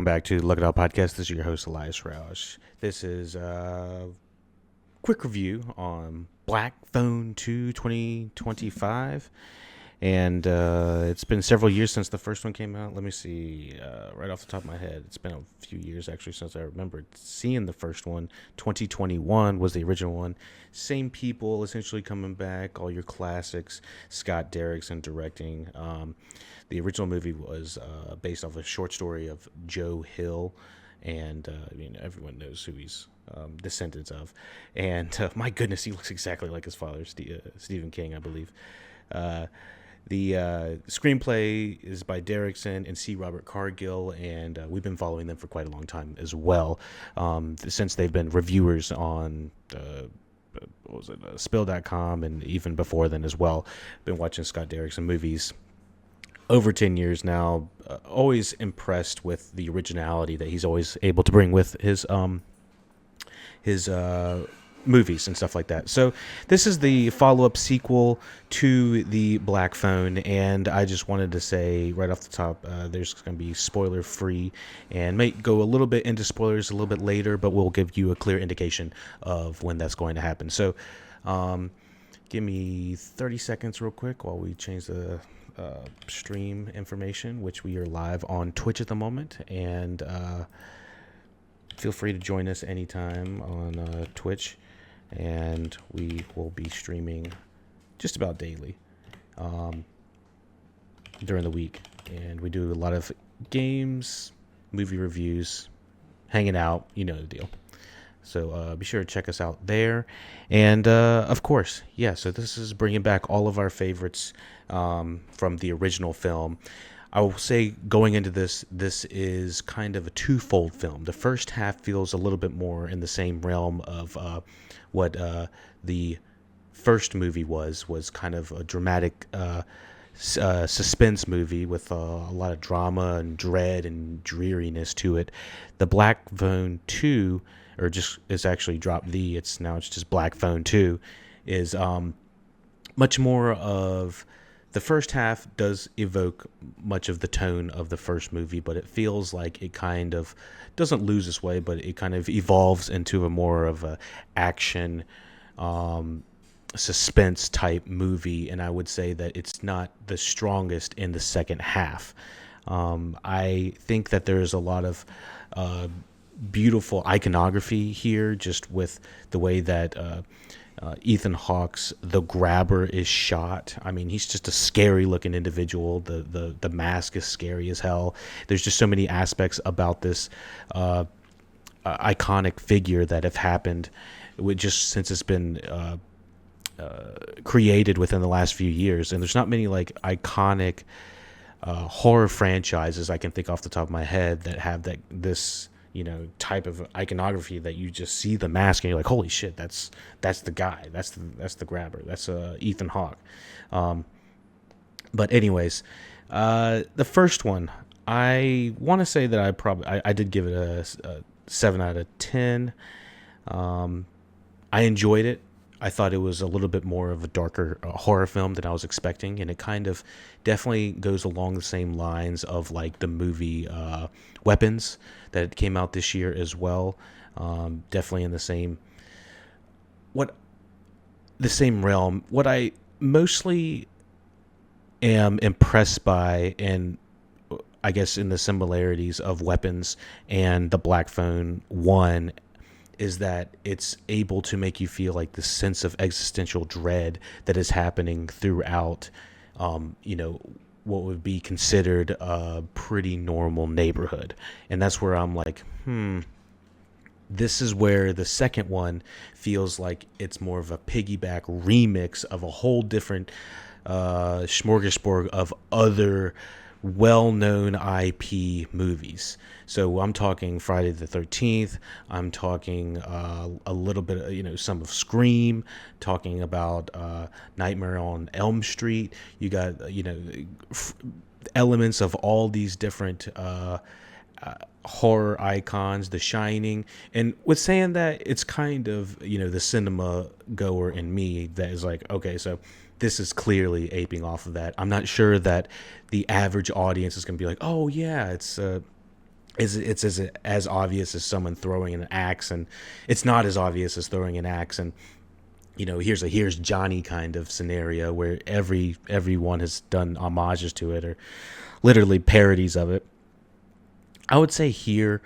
back to the LuckyDog Podcast. This is your host, Elias Roush. This is a quick review on Black Phone 2 2025. And it's been several years since the first one came out. Let me see, right off the top of my head. It's been a few years, actually, since I remembered seeing the first one. 2021 was the original one. Same people essentially coming back, all your classics. Scott Derrickson directing. The original movie was based off a short story of Joe Hill. And, everyone knows who he's descendants of. And, my goodness, he looks exactly like his father, Stephen King, I believe. The screenplay is by Derrickson and C. Robert Cargill, and we've been following them for quite a long time as well, since they've been reviewers on Spill.com, and even before then as well. Been watching Scott Derrickson movies over 10 years now. Always impressed with the originality that he's always able to bring with his movies and stuff like that. So this is the follow-up sequel to the Black Phone, and I just wanted to say right off the top, there's going to be spoiler free, and might go a little bit into spoilers a little bit later, but we'll give you a clear indication of when that's going to happen. So give me 30 seconds real quick while we change the stream information, which we are live on Twitch at the moment, and feel free to join us anytime on Twitch. And we will be streaming just about daily during the week. And we do a lot of games, movie reviews, hanging out, you know the deal. So be sure to check us out there. And, of course, so this is bringing back all of our favorites from the original film. I will say, going into this is kind of a twofold film. The first half feels a little bit more in the same realm of what the first movie was kind of a dramatic suspense movie with a lot of drama and dread and dreariness to it. The Black Phone 2, or just it's actually dropped it's just Black Phone 2, is much more of... The first half does evoke much of the tone of the first movie, but it feels like it kind of doesn't lose its way, but it kind of evolves into a more of a action, suspense type movie. And I would say that it's not the strongest in the second half. I think that there's a lot of beautiful iconography here, just with the way that Ethan Hawke's The Grabber is shot. I mean, he's just a scary looking individual. The mask is scary as hell. There's just so many aspects about this iconic figure that have happened just since it's been created within the last few years. And there's not many like iconic horror franchises I can think off the top of my head that have this type of iconography that you just see the mask and you're like, holy shit, that's the guy, that's the Grabber, that's Ethan Hawke. But anyways, the first one, I want to say that I did give it a 7 out of 10. I enjoyed it. I thought it was a little bit more of a darker horror film than I was expecting, and it kind of definitely goes along the same lines of like the movie Weapons that came out this year as well. Definitely in the same realm. What I mostly am impressed by, and I guess in the similarities of Weapons and the Black Phone 1, is that it's able to make you feel like the sense of existential dread that is happening throughout, what would be considered a pretty normal neighborhood. And that's where I'm like, this is where the second one feels like it's more of a piggyback remix of a whole different smorgasbord of other well-known IP movies. So I'm talking Friday the 13th. I'm talking a little bit of, some of Scream, talking about Nightmare on Elm Street. You got, elements of all these different horror icons, The Shining. And with saying that, it's kind of, the cinema goer in me that is like, okay, so this is clearly aping off of that. I'm not sure that the average audience is going to be like, oh yeah, it's as obvious as someone throwing an axe, and it's not as obvious as throwing an axe. And here's Johnny kind of scenario where everyone has done homages to it or literally parodies of it. I would say here,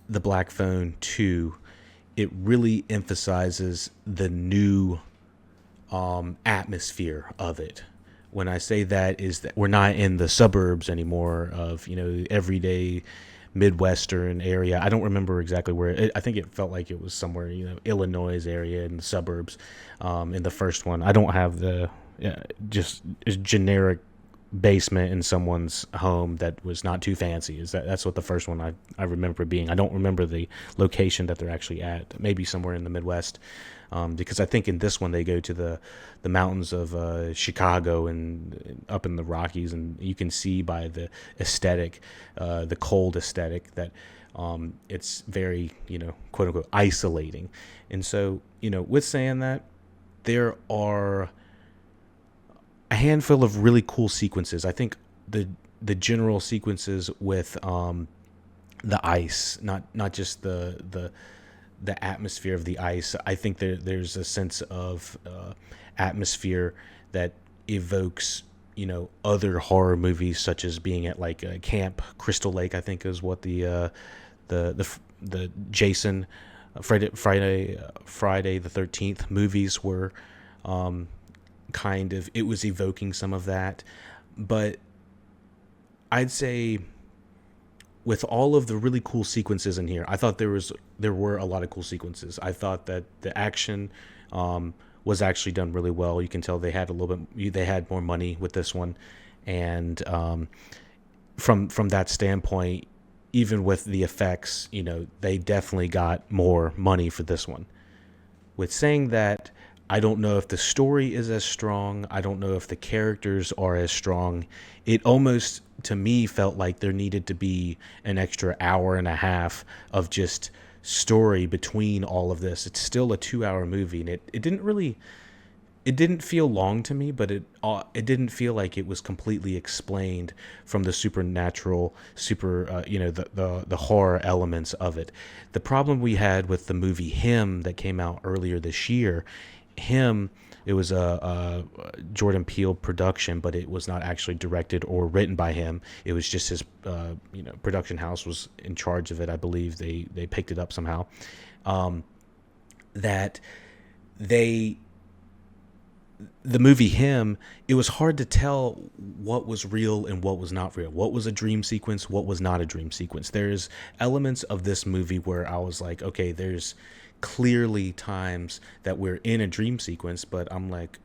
the Black Phone 2, it really emphasizes the new atmosphere of it. When I say that is that we're not in the suburbs anymore of everyday Midwestern area. I don't remember exactly where. I think it felt like it was somewhere Illinois area in the suburbs. In the first one, I don't have the just generic basement in someone's home that was not too fancy. That's what the first one I remember being. I don't remember the location that they're actually at. Maybe somewhere in the Midwest. Because I think in this one they go to the mountains of Chicago and up in the Rockies, and you can see by the aesthetic, the cold aesthetic, that it's very quote unquote isolating. And so with saying that, there are a handful of really cool sequences. I think the general sequences with the ice, not just the atmosphere of the ice. I think there's a sense of atmosphere that evokes other horror movies, such as being at like Camp Crystal Lake. I think is what the Jason Friday the 13th movies were. Kind of, it was evoking some of that, but I'd say with all of the really cool sequences in here, I thought there were a lot of cool sequences. I thought that the action was actually done really well. You can tell they had they had more money with this one, and from that standpoint, even with the effects, they definitely got more money for this one. With saying that, I don't know if the story is as strong. I don't know if the characters are as strong. It almost, to me, felt like there needed to be an extra hour and a half of just story between all of this. It's still a 2-hour movie, and it didn't feel long to me, but it didn't feel like it was completely explained from the supernatural, the horror elements of it. The problem we had with the movie Him that came out earlier this year, it was a Jordan Peele production, but it was not actually directed or written by him. It was just his production house was in charge of it. I believe they picked it up somehow. The movie Him, it was hard to tell what was real and what was not real. What was a dream sequence, what was not a dream sequence. There's elements of this movie where I was like, okay, there's clearly times that we're in a dream sequence, but I'm like,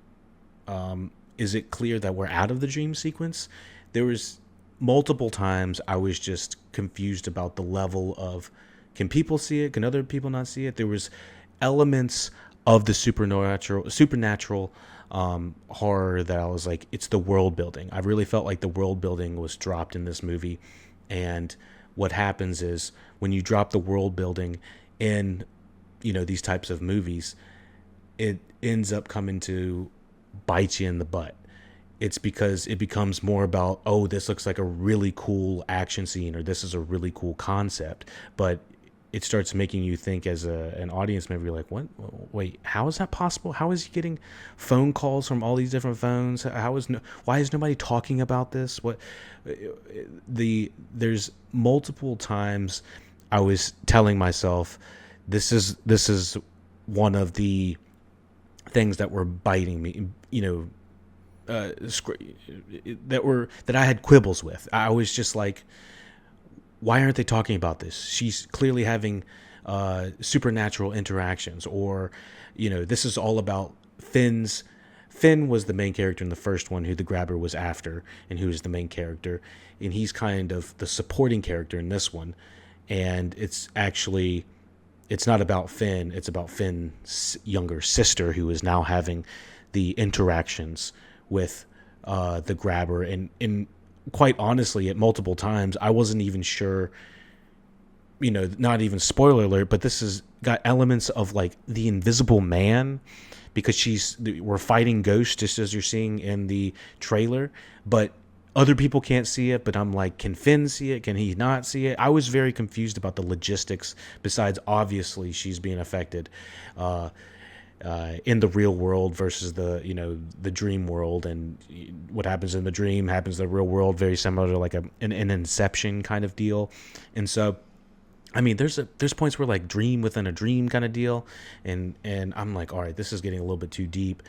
is it clear that we're out of the dream sequence? There was multiple times I was just confused about the level of, can people see it? Can other people not see it? There was elements of the supernatural horror that I was like, it's the world building. I really felt like the world building was dropped in this movie. And what happens is when you drop the world building in these types of movies, it ends up coming to bite you in the butt. It's because it becomes more about, oh, this looks like a really cool action scene, or this is a really cool concept, but it starts making you think as an audience member. You're like, what? Wait, how is that possible? How is he getting phone calls from all these different phones? Why is nobody talking about this? There's multiple times I was telling myself, this is one of the things that were biting me, that I had quibbles with. I was just like, why aren't they talking about this? She's clearly having supernatural interactions, or this is all about Finn was the main character in the first one, who the grabber was after, and who is the main character, and he's kind of the supporting character in this one. And it's not about Finn, it's about Finn's younger sister, who is now having the interactions with the grabber. And quite honestly, at multiple times, I wasn't even sure, not even spoiler alert, but this has got elements of like the Invisible Man, because we're fighting ghosts, just as you're seeing in the trailer. But other people can't see it, but I'm like, can Finn see it? Can he not see it? I was very confused about the logistics. Besides, obviously, she's being affected in the real world versus the dream world, and what happens in the dream happens in the real world. Very similar to like an Inception kind of deal, and so. I mean, there's points where like dream within a dream kind of deal, and I'm like, all right, this is getting a little bit too deep,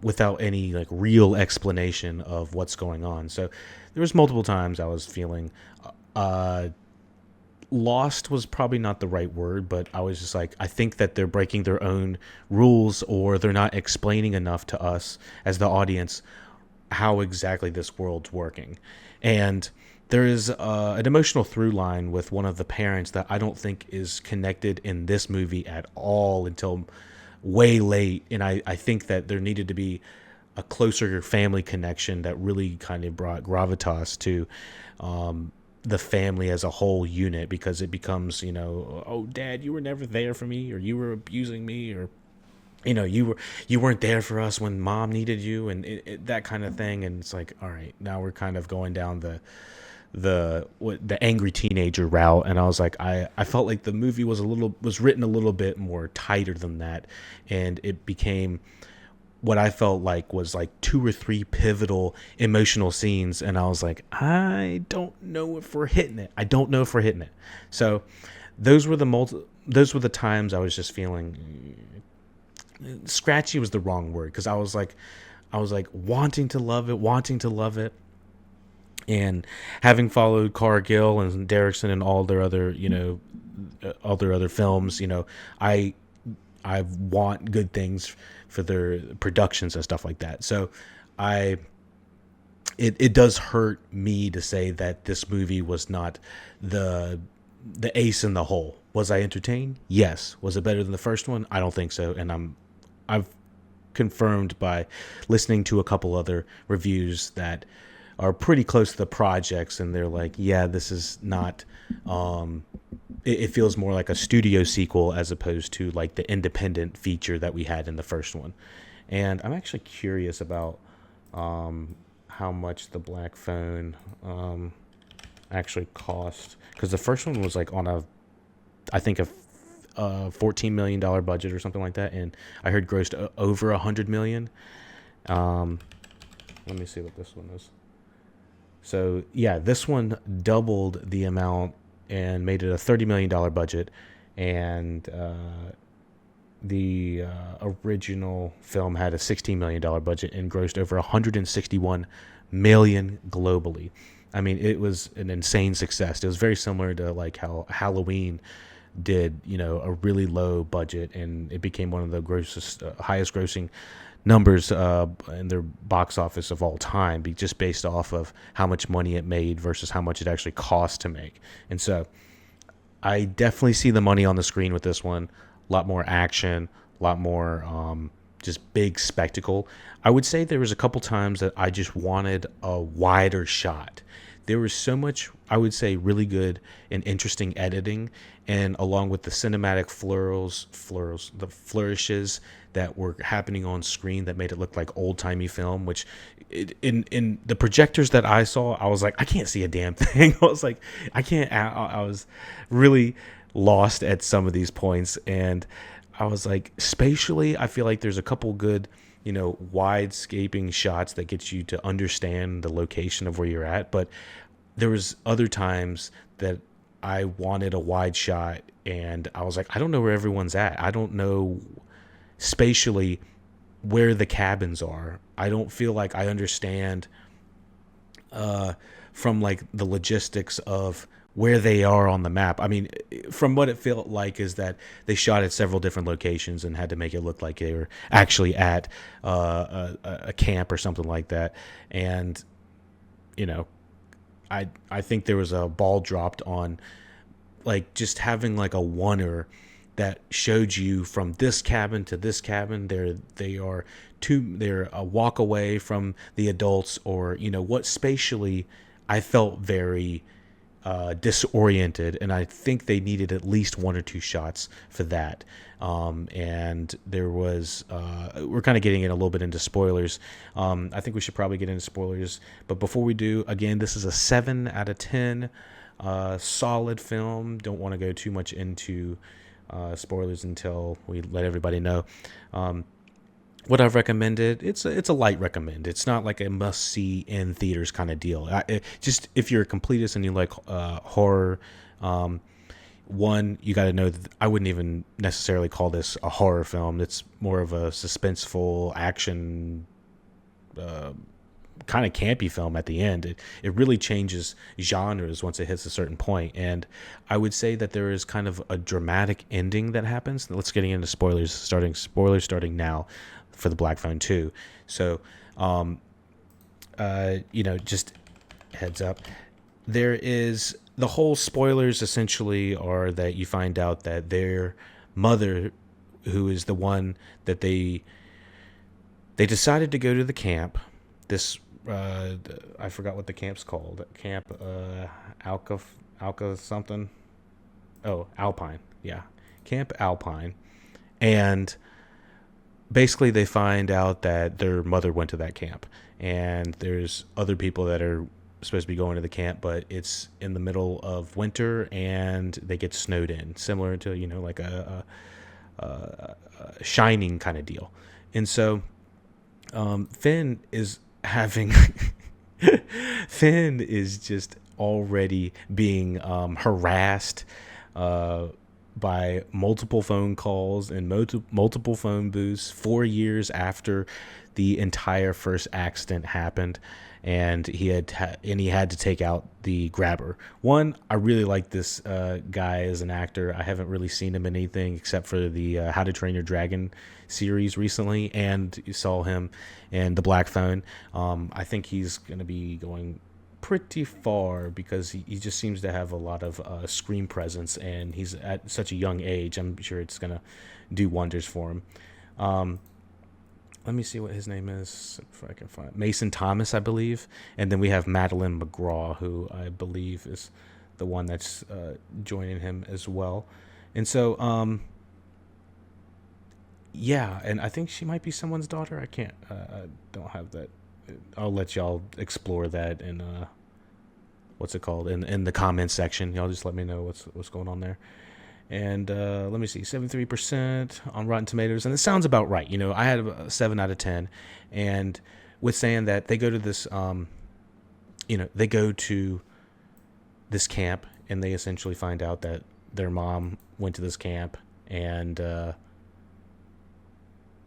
without any like real explanation of what's going on. So there was multiple times I was feeling lost was probably not the right word, but I was just like, I think that they're breaking their own rules, or they're not explaining enough to us as the audience how exactly this world's working. And there is an emotional through line with one of the parents that I don't think is connected in this movie at all until way late. And I think that there needed to be a closer family connection that really kind of brought gravitas to the family as a whole unit, because it becomes, oh, Dad, you were never there for me, or you were abusing me, or you weren't there for us when Mom needed you, and that kind of thing. And it's like, all right, now we're kind of going down the angry teenager route. And I was like, I felt like the movie was written a little bit more tighter than that, and it became what I felt like was like 2 or 3 pivotal emotional scenes, and I was like, I don't know if we're hitting it. So those were the times I was just feeling scratchy was the wrong word, because I was like wanting to love it. And having followed Cargill and Derrickson and all their other films, I want good things for their productions and stuff like that. So it does hurt me to say that this movie was not the ace in the hole. Was I entertained? Yes. Was it better than the first one? I don't think so. And I've confirmed by listening to a couple other reviews that are pretty close to the projects, and they're like, yeah, this is not it feels more like a studio sequel as opposed to like the independent feature that we had in the first one. And I'm actually curious about how much the Black Phone actually cost, because the first one was like on I think a $14 million budget or something like that, and I heard grossed over $100 million. Let me see what this one is. So yeah, this one doubled the amount and made it a $30 million budget, and the original film had a $16 million budget and grossed over $161 million globally. I mean, it was an insane success. It was very similar to like how Halloween did, a really low budget, and it became one of the highest grossing numbers in their box office of all time, just based off of how much money it made versus how much it actually cost to make. And so I definitely see the money on the screen with this one. A lot more action, a lot more just big spectacle. I would say there was a couple times that I just wanted a wider shot. There was so much, I would say, really good and interesting editing, and along with the cinematic the flourishes that were happening on screen that made it look like old-timey film, which in the projectors that I saw, I was like, I can't see a damn thing. I was like, I was really lost at some of these points, and I was like, spatially, I feel like there's a couple good, wide-scaping shots that get you to understand the location of where you're at, but there was other times that I wanted a wide shot, and I was like, I don't know where everyone's at. I don't know spatially where the cabins are. I don't feel like I understand from like the logistics of where they are on the map. I mean, from what it felt like is that they shot at several different locations and had to make it look like they were actually at a camp or something like that. And, I think there was a ball dropped on like just having like a oneer that showed you from this cabin to this cabin. They're a walk away from the adults, or what spatially I felt very disoriented, and I think they needed at least one or two shots for that. And there was we're kind of getting in a little bit into spoilers. I think we should probably get into spoilers, but before we do, again, this is a 7 out of 10, solid film. Don't want to go too much into spoilers until we let everybody know. What I've recommended, it's a light recommend. It's not like a must see in theaters kind of deal. Just if you're a completist and you like horror, one, you got to know that I wouldn't even necessarily call this a horror film. It's more of a suspenseful action, kind of campy film at the end. It really changes genres once it hits a certain point. And I would say that there is kind of a dramatic ending that happens. Let's get into spoilers starting now for the Black Phone 2. So, just heads up. There is the whole spoilers essentially are that you find out that their mother, who is the one that they decided to go to the camp. This I forgot what the camp's called. Camp Alka something. Oh, Alpine. Yeah, Camp Alpine, and basically they find out that their mother went to that camp, and there's other people that are supposed to be going to the camp, but it's in the middle of winter and they get snowed in, similar to like a Shining kind of deal. And so Finn is having Finn is just already being harassed by multiple phone calls and multiple phone booths 4 years after the entire first accident happened, and he had to take out the grabber. One, I really like this guy as an actor. I haven't really seen him in anything except for the How to Train Your Dragon series recently, and you saw him in The Black Phone. I think he's going to be going pretty far because he just seems to have a lot of screen presence, and he's at such a young age. I'm sure it's going to do wonders for him. Let me see what his name is, if I can find Mason Thomas, I believe. And then we have Madeline McGraw, who I believe is the one that's joining him as well. And so, yeah, and I think she might be someone's daughter. I don't have that. I'll let y'all explore that in what's it called in the comments section. Y'all just let me know what's going on there. And let me see, 73% on Rotten Tomatoes, and it sounds about right. I had a 7 out of 10, and with saying that they go to this, they go to this camp, and they essentially find out that their mom went to this camp, and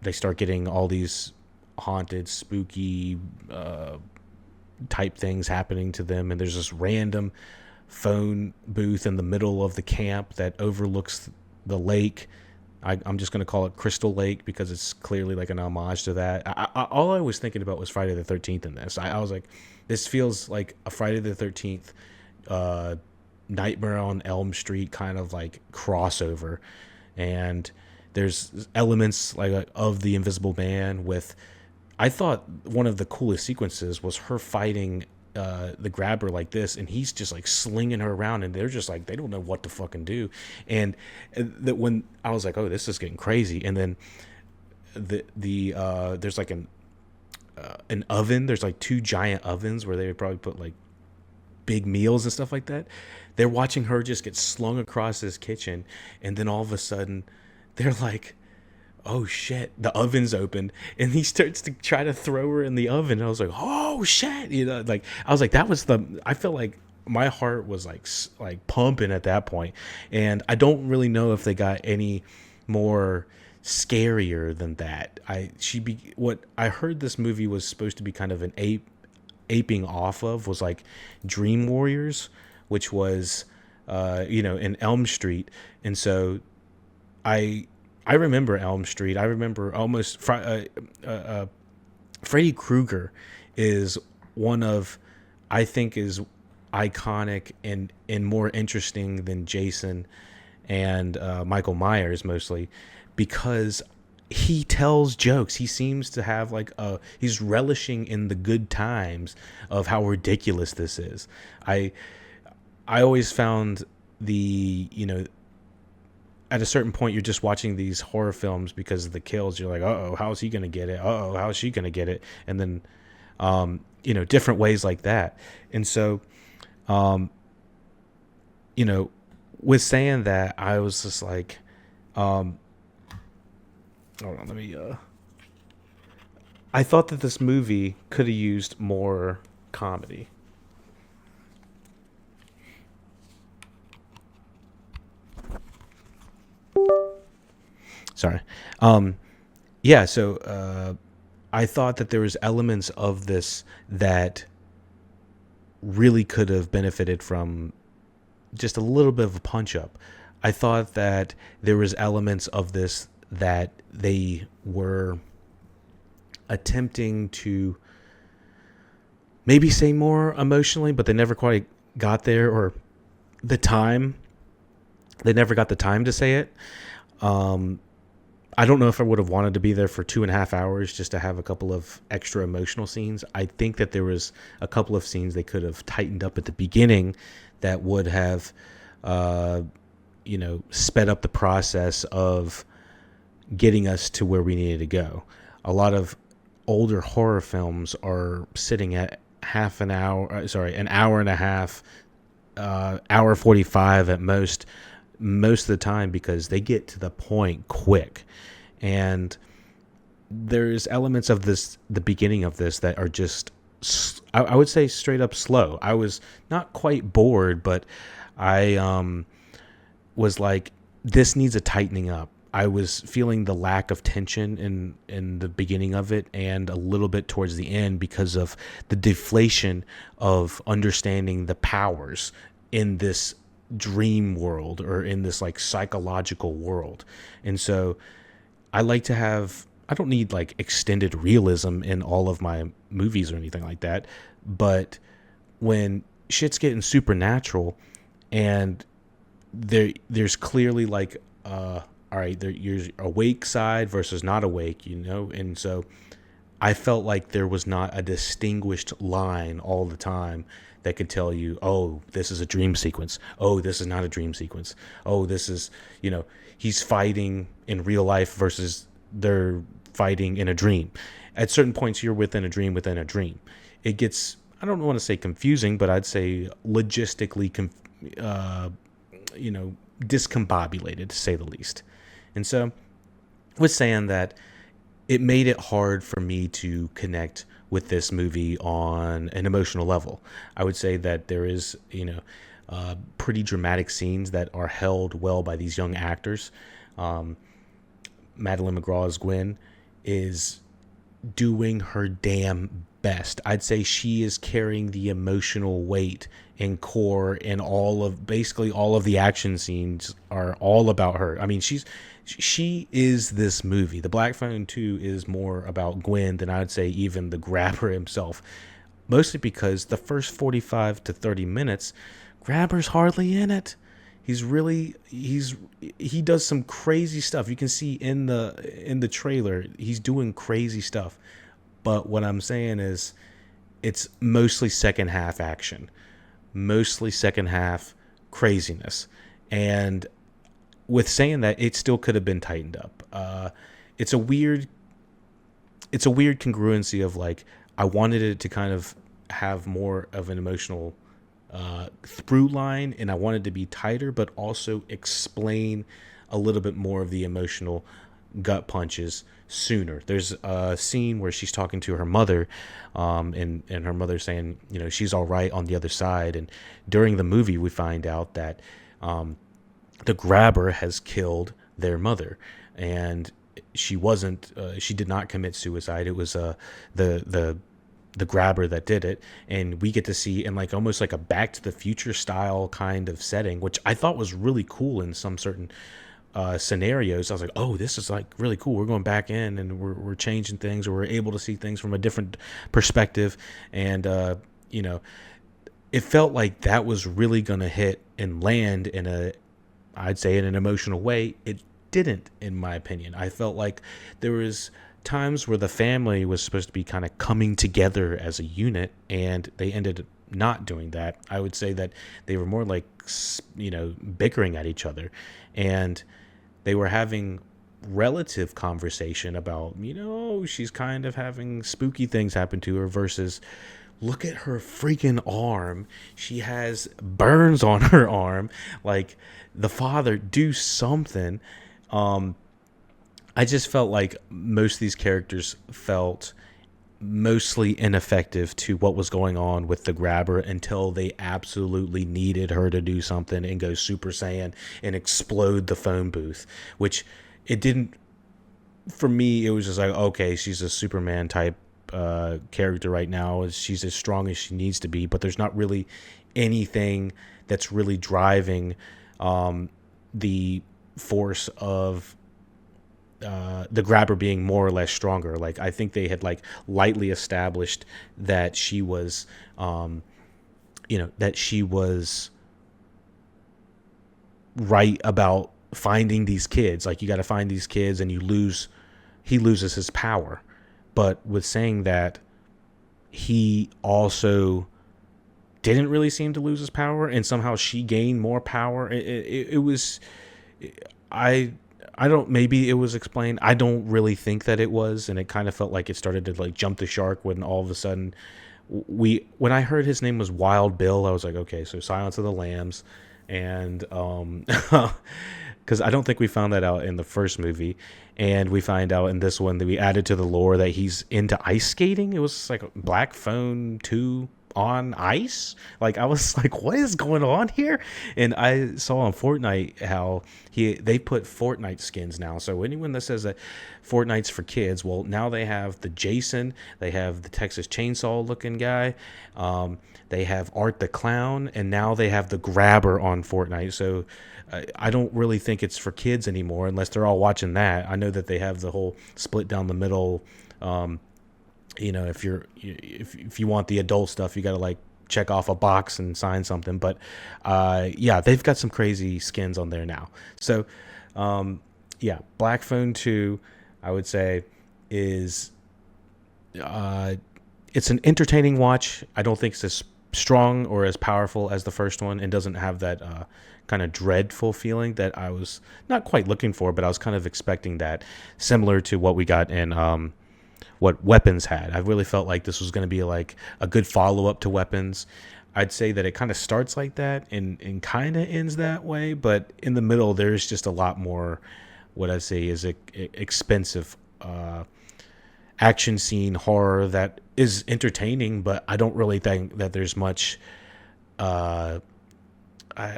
they start getting all these haunted, spooky type things happening to them, and there's this random phone booth in the middle of the camp that overlooks the lake. I'm just going to call it Crystal Lake because it's clearly like an homage to that. All I was thinking about was Friday the 13th in this. I was like, this feels like a Friday the 13th Nightmare on Elm Street kind of like crossover. And there's elements like of the Invisible Man with, I thought one of the coolest sequences was her fighting the grabber like this, and he's just like slinging her around, and they're just like, they don't know what to fucking do. And that when I was like, oh, this is getting crazy. And then there's like an oven. There's like 2 giant ovens where they would probably put like big meals and stuff like that. They're watching her just get slung across this kitchen, and then all of a sudden they're like, oh shit, the oven's open, and he starts to try to throw her in the oven. And I was like, oh shit, like I was like, I felt like my heart was like pumping at that point. And I don't really know if they got any more scarier than that. What I heard this movie was supposed to be kind of an aping off of was like Dream Warriors, which was in Elm Street. And so I remember Elm Street. I remember almost Freddy Krueger is one of, I think, is iconic and more interesting than Jason and Michael Myers, mostly because he tells jokes. He seems to have he's relishing in the good times of how ridiculous this is. I always found the, at a certain point, you're just watching these horror films because of the kills. You're like, uh-oh, how's he going to get it? Uh-oh, how's she going to get it? And then, different ways like that. And so, with saying that, I was just like, hold on, I thought that this movie could have used more comedy. Sorry. Yeah, so I thought that there was elements of this that really could have benefited from just a little bit of a punch up. I thought that there was elements of this that they were attempting to maybe say more emotionally, but they never quite got there, or the time. They never got the time to say it. I don't know if I would have wanted to be there for 2.5 hours just to have a couple of extra emotional scenes. I think that there was a couple of scenes they could have tightened up at the beginning that would have, sped up the process of getting us to where we needed to go. A lot of older horror films are sitting at an hour and a half, hour 45 at most of the time, because they get to the point quick. And there's elements of the beginning of this that are just, I would say, straight up slow. I was not quite bored, but I was like, this needs a tightening up. I was feeling the lack of tension in the beginning of it, and a little bit towards the end, because of the deflation of understanding the powers in this dream world, or in this like psychological world. And so I don't need like extended realism in all of my movies or anything like that. But when shit's getting supernatural, and there's clearly like, all right, you're awake side versus not awake, and so I felt like there was not a distinguished line all the time that could tell you, oh, this is a dream sequence. Oh, this is not a dream sequence. Oh, this is, he's fighting in real life versus they're fighting in a dream. At certain points, you're within a dream within a dream. It gets, I don't want to say confusing, but I'd say logistically, discombobulated, to say the least. And so, with saying that, it made it hard for me to connect with this movie on an emotional level. I would say that there is, pretty dramatic scenes that are held well by these young actors. Madeline McGraw's Gwen is doing her damn best. I'd say she is carrying the emotional weight and core, and basically all of the action scenes are all about her. I mean, she is this movie. The Black Phone 2 is more about Gwen than I'd say even the Grabber himself. Mostly because the first 45 to 30 minutes, Grabber's hardly in it. He does some crazy stuff. You can see in the trailer, he's doing crazy stuff. But what I'm saying is, it's mostly second half action, mostly second half craziness. And with saying that, it still could have been tightened up. It's a weird congruency of like, I wanted it to kind of have more of an emotional through line, and I wanted to be tighter, but also explain a little bit more of the emotional gut punches sooner. There's a scene where she's talking to her mother, and her mother saying, she's all right on the other side. And during the movie, we find out that the Grabber has killed their mother, and she did not commit suicide. It was the Grabber that did it. And we get to see in like almost like a Back to the Future style kind of setting, which I thought was really cool in some certain scenarios. I was like, oh, this is like really cool. We're going back in and we're changing things, or we're able to see things from a different perspective. And it felt like that was really going to hit and land in I'd say in an emotional way. It didn't, in my opinion. I felt like there was times where the family was supposed to be kind of coming together as a unit, and they ended not doing that. I would say that they were more like, bickering at each other, and they were having relative conversation about, she's kind of having spooky things happen to her versus look at her freaking arm. She has burns on her arm. Like, the father, do something. I just felt like most of these characters felt mostly ineffective to what was going on with the grabber until they absolutely needed her to do something and go Super Saiyan and explode the phone booth, which it didn't. For me, it was just like, okay, she's a Superman type character right now. She's as strong as she needs to be, but there's not really anything that's really driving the force of the grabber being more or less stronger. Like, I think they had like lightly established that she was, that she was right about finding these kids. Like, you got to find these kids, and he loses his power. But with saying that, he also didn't really seem to lose his power, and somehow she gained more power. It was, I don't, maybe it was explained. I don't really think that it was, and it kind of felt like it started to like jump the shark when all of a sudden when I heard his name was Wild Bill, I was like, okay, so Silence of the Lambs, and because I don't think we found that out in the first movie, and we find out in this one that we added to the lore that he's into ice skating. It was like Black Phone 2 on ice. Like, I was like, what is going on here? And I saw on Fortnite how they put Fortnite skins now. So anyone that says that Fortnite's for kids, well, now they have the Jason, they have the Texas Chainsaw looking guy, they have Art the Clown, and now they have the Grabber on Fortnite. So I don't really think it's for kids anymore unless they're all watching that. I know that they have the whole split down the middle. If you want the adult stuff, you got to like check off a box and sign something. But they've got some crazy skins on there now. So Black Phone 2, I would say, is it's an entertaining watch. I don't think it's as strong or as powerful as the first one, and doesn't have that kind of dreadful feeling that I was not quite looking for, but I was kind of expecting that, similar to what we got in what Weapons had. I really felt like this was going to be like a good follow-up to Weapons. I'd say that it kind of starts like that and kind of ends that way, but in the middle there's just a lot more, what I say is expensive action scene horror that is entertaining, but I don't really think that there's much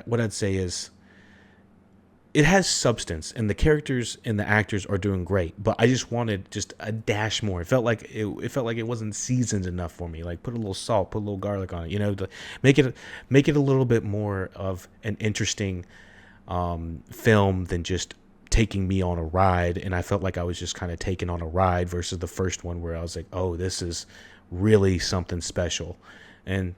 what I'd say is it has substance, and the characters and the actors are doing great, but I just wanted just a dash more. It felt like it wasn't seasoned enough for me. Like, put a little salt, put a little garlic on it, to make it a little bit more of an interesting film than just taking me on a ride. And I felt like I was just kind of taken on a ride versus the first one where I was like, oh, this is really something special. And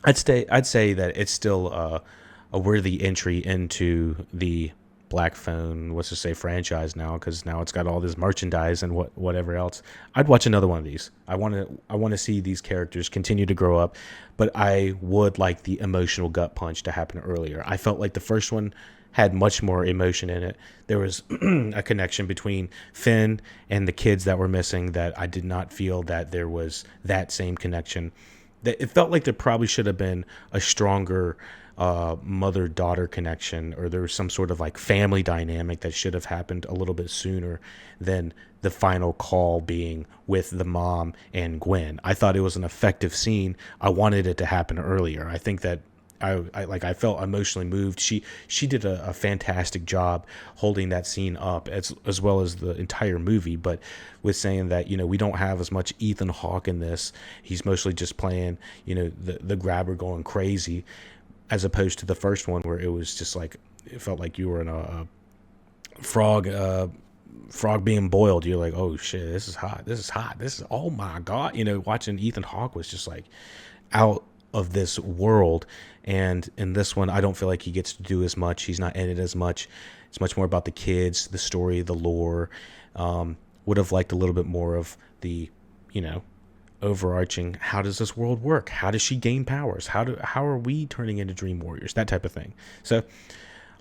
I'd say that it's still a worthy entry into the Black Phone, what's to say, franchise now, because now it's got all this merchandise and whatever else. I'd watch another one of these. I want to see these characters continue to grow up, but I would like the emotional gut punch to happen earlier. I felt like the first one had much more emotion in it. There was a connection between Finn and the kids that were missing that I did not feel that there was that same connection. It felt like there probably should have been a stronger mother-daughter connection, or there was some sort of like family dynamic that should have happened a little bit sooner than the final call being with the mom and Gwen. I thought it was an effective scene. I wanted it to happen earlier. I think that I felt emotionally moved. She did a fantastic job holding that scene up as well as the entire movie. But with saying that, we don't have as much Ethan Hawke in this. He's mostly just playing, the grabber going crazy, as opposed to the first one where it was just like, it felt like you were in a frog being boiled. You're like, oh shit, this is hot. This is, oh my God. Watching Ethan Hawke was just like out of this world. And in this one, I don't feel like he gets to do as much. He's not in it as much. It's much more about the kids, the story, the lore. Would have liked a little bit more of the, overarching, how does this world work? How does she gain powers? How are we turning into dream warriors? That type of thing. So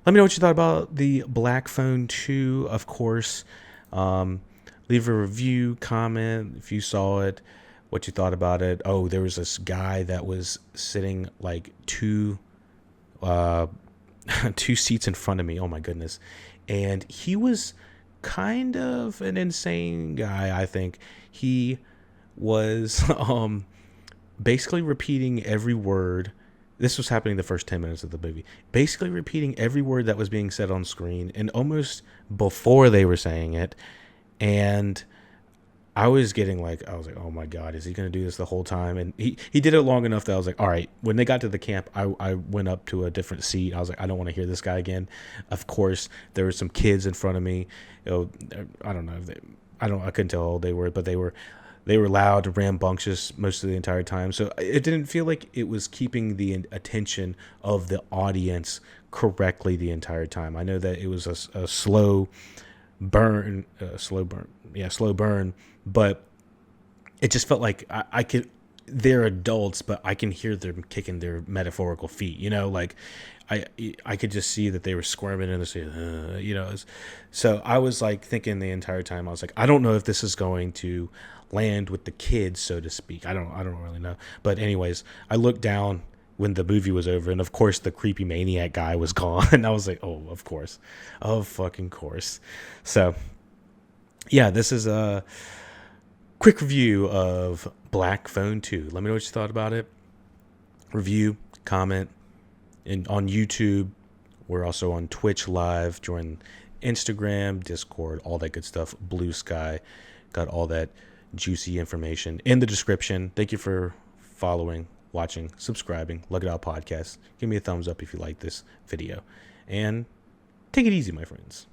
let me know what you thought about the Black Phone 2, of course. Leave a review, comment if you saw it, what you thought about it. Oh, there was this guy that was sitting like two seats in front of me. Oh my goodness. And he was kind of an insane guy, I think. He was basically repeating every word. This was happening the first 10 minutes of the movie. Basically repeating every word that was being said on screen and almost before they were saying it. And I was like, oh my God, is he going to do this the whole time? And he did it long enough that I was like, all right. When they got to the camp, I went up to a different seat. I was like, I don't want to hear this guy again. Of course, there were some kids in front of me. I don't know. I couldn't tell how old they were, but they were loud, rambunctious most of the entire time. So it didn't feel like it was keeping the attention of the audience correctly the entire time. I know that it was a slow burn, but it just felt like I could. They're adults, but I can hear them kicking their metaphorical feet. Like I could just see that they were squirming in the seat. So I was like thinking the entire time. I was like, I don't know if this is going to land with the kids, so to speak. I don't really know. But anyways, I looked down when the movie was over, and of course the creepy maniac guy was gone. And I was like, oh, of course, of fucking course. So yeah, this is a quick review of Black Phone 2. Let me know what you thought about it. Review, comment, and on YouTube. We're also on Twitch Live. Join Instagram, Discord, all that good stuff. Blue Sky, got all that juicy information in the description. Thank you for following, watching, subscribing. LuckyDog Podcast. Give me a thumbs up if you like this video, and take it easy, my friends.